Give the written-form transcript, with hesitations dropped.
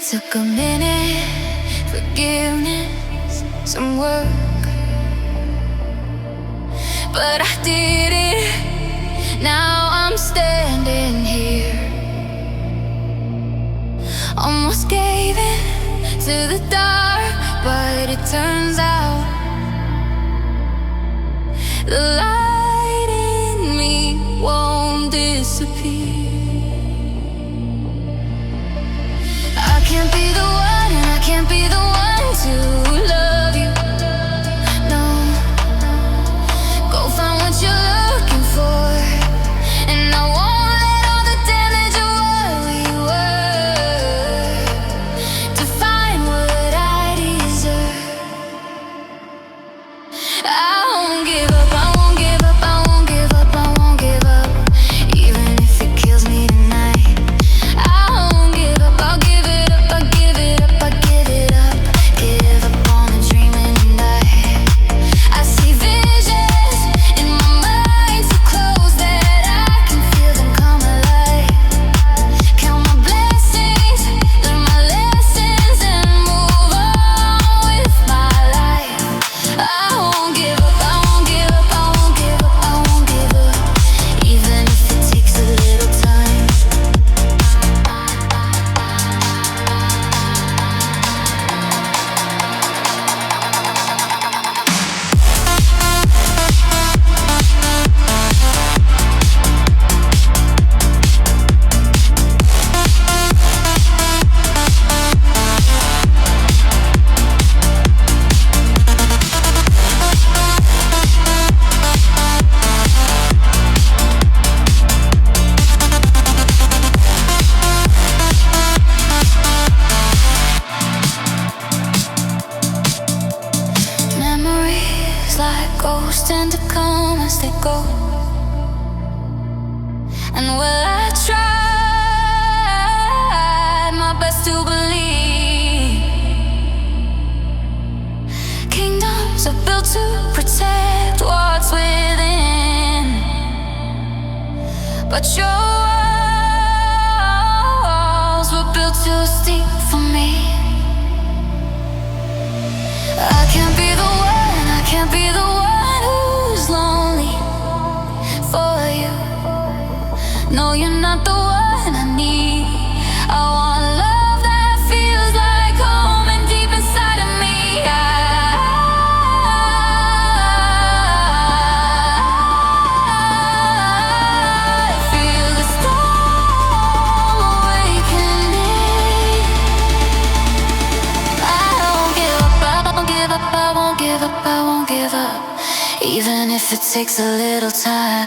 took a minute, forgiveness, some work, but I did it. Now I'm standing here, almost gave in to the dark, but it turns out the light in me won't disappear. I can't be the one, and I can't be the one to love you. No, go find what you're looking for, and I won't let all the damage of what we were define what I deserve. I won't give up, I won't give up, I won't give up, I won't give up, even if it kills me tonight. I won't give up, I'll give it up, I'll give it up, I'll give it up. Give up on the dreaming and I see visions in my mind so close that I can feel them come alive. Count my blessings, learn my lessons, and move on with my life. I won't give up, I won't give up, I won't give up, I won't give up, even if it takes a little time. Memories like ghosts tend to come as they go, and well, I tried my best to believe kingdoms are built to protect what's within, but your walls were built too steep for me. I can't be the one, I can't be the one who's lonely for you. No, you're not the one I need. I want love that feels like home and deep inside of me. I feel the storm awakening. I won't give up, I won't give up, I won't give up, I won't give up, even if it takes a little time.